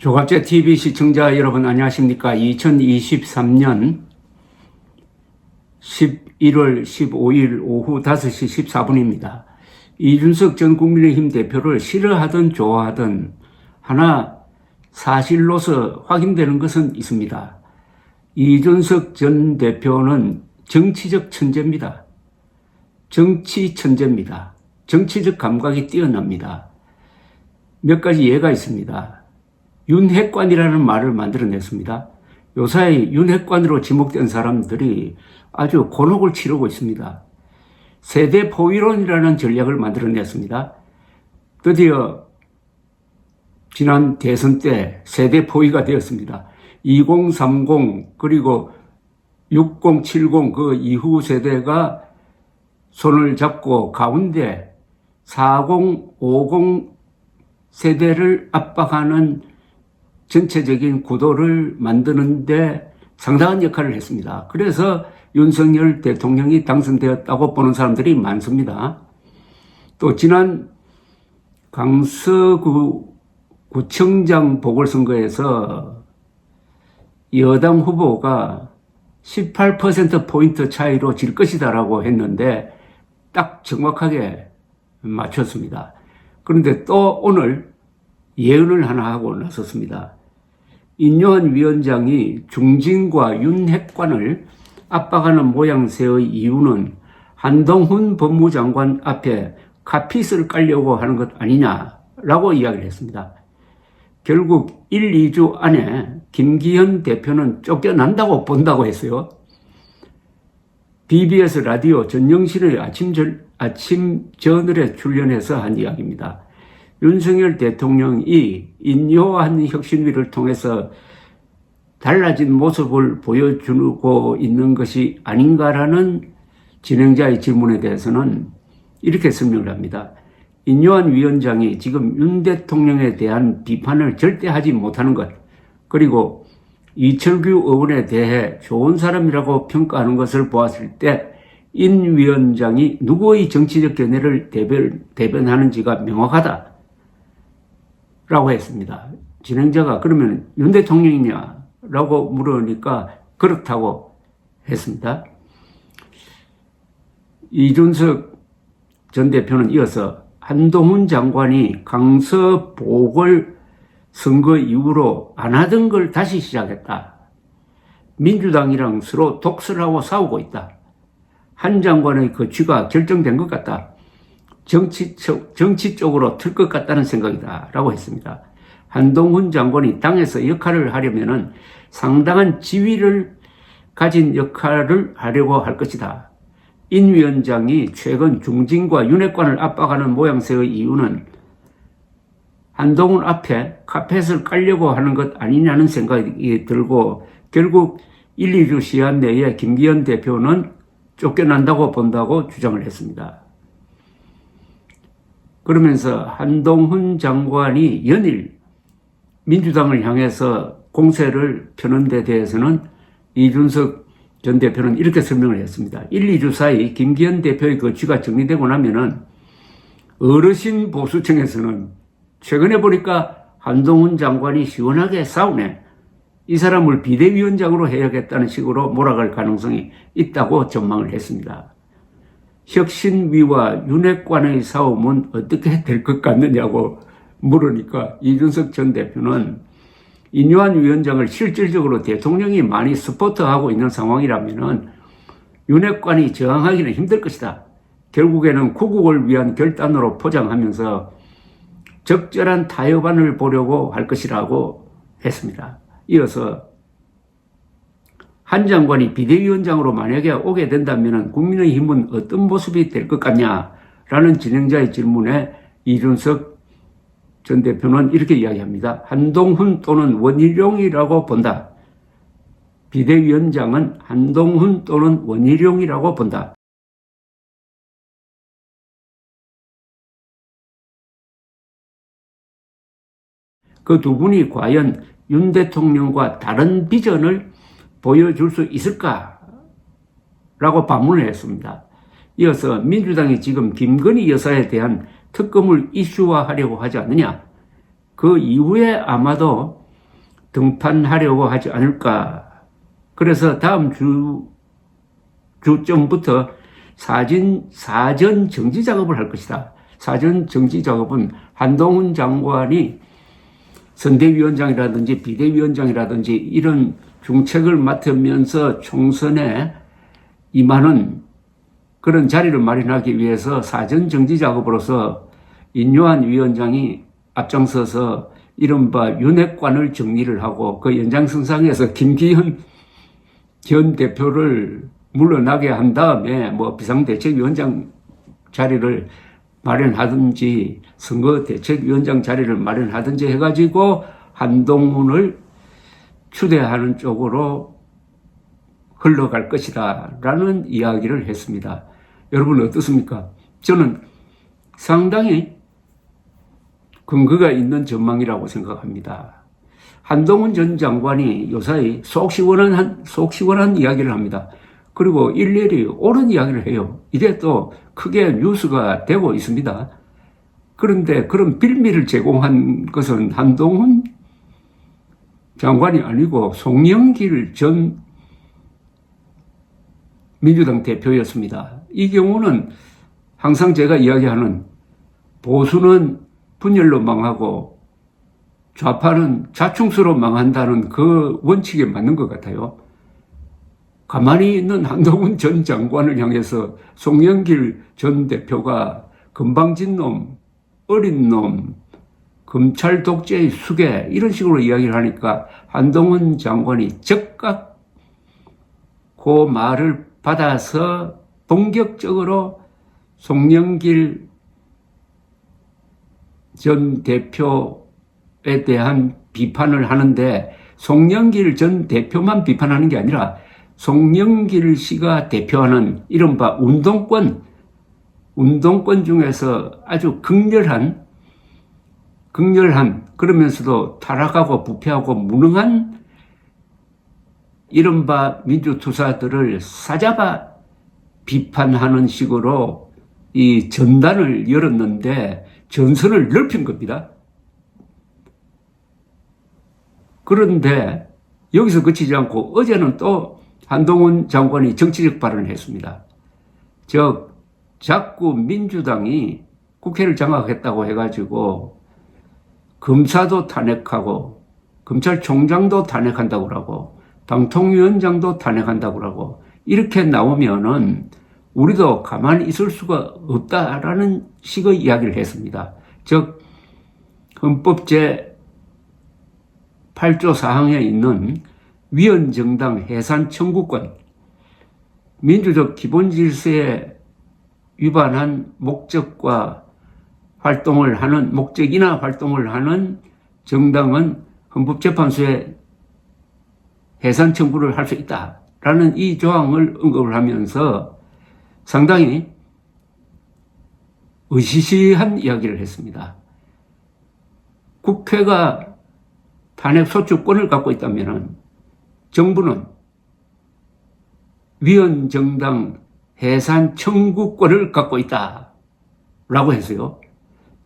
조갑제 TV 시청자 여러분 안녕하십니까? 2023년 11월 15일 오후 5시 14분입니다. 이준석 전 국민의힘 대표를 싫어하든 좋아하든 하나 사실로서 확인되는 것은 있습니다. 이준석 전 대표는 정치적 천재입니다. 정치 천재입니다. 정치적 감각이 뛰어납니다. 몇 가지 예가 있습니다. 윤핵관이라는 말을 만들어냈습니다. 요사이 윤핵관으로 지목된 사람들이 아주 곤혹을 치르고 있습니다. 세대 포위론이라는 전략을 만들어냈습니다. 드디어 지난 대선 때 세대 포위가 되었습니다. 2030 그리고 60, 70 그 이후 세대가 손을 잡고 가운데 40, 50 세대를 압박하는 전체적인 구도를 만드는데 상당한 역할을 했습니다. 그래서 윤석열 대통령이 당선되었다고 보는 사람들이 많습니다. 또 지난 강서구 구청장 보궐선거에서 여당 후보가 18%포인트 차이로 질 것이다라고 했는데 딱 정확하게 맞췄습니다. 그런데 또 오늘 예언을 하나 하고 나섰습니다. 인요한 위원장이 중진과 윤핵관을 압박하는 모양새의 이유는 한동훈 법무장관 앞에 카핏을 깔려고 하는 것 아니냐라고 이야기를 했습니다. 결국 1, 2주 안에 김기현 대표는 쫓겨난다고 본다고 했어요. BBS 라디오 전영실의 아침 저널에 출연해서 한 이야기입니다. 윤석열 대통령이 인요한 혁신위를 통해서 달라진 모습을 보여주고 있는 것이 아닌가라는 진행자의 질문에 대해서는 이렇게 설명을 합니다. 인요한 위원장이 지금 윤 대통령에 대한 비판을 절대 하지 못하는 것, 그리고 이철규 의원에 대해 좋은 사람이라고 평가하는 것을 보았을 때 인 위원장이 누구의 정치적 견해를 대변하는지가 명확하다 라고 했습니다. 진행자가 그러면 윤 대통령이냐 라고 물으니까 그렇다고 했습니다. 이준석 전 대표는 이어서 한동훈 장관이 강서 보궐선거 이후로 안 하던 걸 다시 시작했다. 민주당이랑 서로 독설하고 싸우고 있다. 한 장관의 그 쥐가 결정된 것 같다. 정치 쪽으로 틀 것 같다는 생각이다 라고 했습니다. 한동훈 장관이 당에서 역할을 하려면은 상당한 지위를 가진 역할을 하려고 할 것이다. 인 위원장이 최근 중진과 윤핵관을 압박하는 모양새의 이유는 한동훈 앞에 카펫을 깔려고 하는 것 아니냐는 생각이 들고 결국 1, 2주 시한 내에 김기현 대표는 쫓겨난다고 본다고 주장을 했습니다. 그러면서 한동훈 장관이 연일 민주당을 향해서 공세를 펴는 데 대해서는 이준석 전 대표는 이렇게 설명을 했습니다. 1, 2주 사이 김기현 대표의 그 쥐가 정리되고 나면은 어르신 보수층에서는 최근에 보니까 한동훈 장관이 시원하게 싸우네. 이 사람을 비대위원장으로 해야겠다는 식으로 몰아갈 가능성이 있다고 전망을 했습니다. 혁신위와 윤핵관의 싸움은 어떻게 될 것 같느냐고 물으니까 이준석 전 대표는 인요한 위원장을 실질적으로 대통령이 많이 서포트하고 있는 상황이라면 윤핵관이 저항하기는 힘들 것이다. 결국에는 구국을 위한 결단으로 포장하면서 적절한 타협안을 보려고 할 것이라고 했습니다. 이어서 한 장관이 비대위원장으로 만약에 오게 된다면 국민의힘은 어떤 모습이 될 것 같냐라는 진행자의 질문에 이준석 전 대표는 이렇게 이야기합니다. 한동훈 또는 원희룡이라고 본다. 비대위원장은 한동훈 또는 원희룡이라고 본다. 그 두 분이 과연 윤 대통령과 다른 비전을 보여줄 수 있을까라고 반문을 했습니다. 이어서 민주당이 지금 김건희 여사에 대한 특검을 이슈화하려고 하지 않느냐. 그 이후에 아마도 등판하려고 하지 않을까. 그래서 다음 주쯤부터 사전 정지 작업을 할 것이다. 사전 정지 작업은 한동훈 장관이 선대위원장이라든지 비대위원장이라든지 이런 중책을 맡으면서 총선에 임하는 그런 자리를 마련하기 위해서 사전 정지 작업으로서 인요한 위원장이 앞장서서 이른바 윤핵관을 정리를 하고 그 연장선상에서 김기현 전 대표를 물러나게 한 다음에 뭐 비상대책위원장 자리를 마련하든지 선거대책위원장 자리를 마련하든지 해가지고 한동훈을 추대하는 쪽으로 흘러갈 것이다 라는 이야기를 했습니다. 여러분 어떻습니까? 저는 상당히 근거가 있는 전망이라고 생각합니다. 한동훈 전 장관이 요사이 속 시원한 이야기를 합니다. 그리고 일일이 옳은 이야기를 해요. 이게 또 크게 뉴스가 되고 있습니다. 그런데 그런 빌미를 제공한 것은 한동훈 장관이 아니고 송영길 전 민주당 대표였습니다. 이 경우는 항상 제가 이야기하는 보수는 분열로 망하고 좌파는 자충수로 망한다는 그 원칙에 맞는 것 같아요. 가만히 있는 한동훈 전 장관을 향해서 송영길 전 대표가 건방진 놈, 어린 놈, 검찰 독재의 수괴 이런 식으로 이야기를 하니까 한동훈 장관이 즉각 그 말을 받아서 본격적으로 송영길 전 대표에 대한 비판을 하는데 송영길 전 대표만 비판하는 게 아니라 송영길 씨가 대표하는 이른바 운동권 중에서 아주 극렬한 그러면서도 타락하고 부패하고 무능한 이른바 민주투사들을 사잡아 비판하는 식으로 이 전단을 열었는데 전선을 넓힌 겁니다. 그런데 여기서 그치지 않고 어제는 또 한동훈 장관이 정치적 발언을 했습니다. 자꾸 민주당이 국회를 장악했다고 해가지고 검사도 탄핵하고 검찰총장도 탄핵한다고 하고 방통위원장도 탄핵한다고 하고 이렇게 나오면은 우리도 가만히 있을 수가 없다라는 식의 이야기를 했습니다. 즉 헌법 제8조 4항에 있는 위헌정당 해산 청구권, 민주적 기본 질서에 위반한 목적이나 활동을 하는 정당은 헌법재판소에 해산 청구를 할 수 있다라는 이 조항을 언급을 하면서 상당히 으시시한 이야기를 했습니다. 국회가 탄핵 소추권을 갖고 있다면 정부는 위헌정당 해산 청구권을 갖고 있다라고 했어요.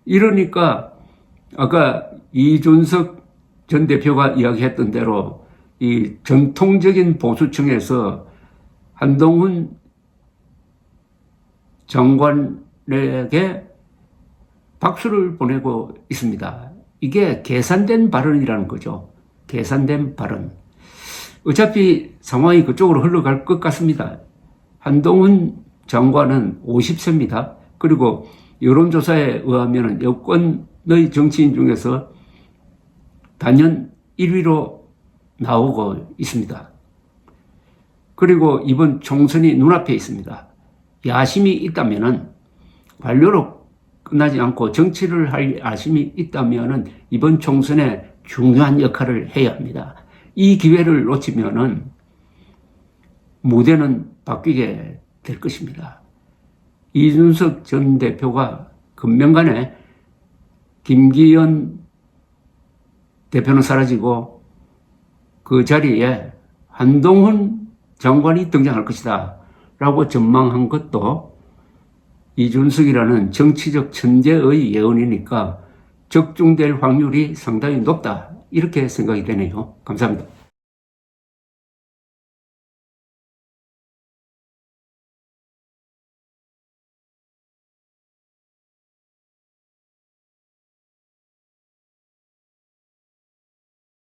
이러니까 아까 이준석 전 대표가 이야기했던 대로 이 전통적인 보수층에서 한동훈 장관에게 박수를 보내고 있습니다. 이게 계산된 발언이라는 거죠. 계산된 발언. 어차피 상황이 그쪽으로 흘러갈 것 같습니다. 한동훈 장관은 50세입니다. 그리고 여론조사에 의하면 여권의 정치인 중에서 단연 1위로 나오고 있습니다. 그리고 이번 총선이 눈앞에 있습니다. 야심이 있다면은 관료로 끝나지 않고 정치를 할 야심이 있다면은 이번 총선에 중요한 역할을 해야 합니다. 이 기회를 놓치면은 무대는 바뀌게 될 것입니다. 이준석 전 대표가 금명간에 김기현 대표는 사라지고 그 자리에 한동훈 장관이 등장할 것이다 라고 전망한 것도 이준석이라는 정치적 천재의 예언이니까 적중될 확률이 상당히 높다 이렇게 생각이 되네요. 감사합니다.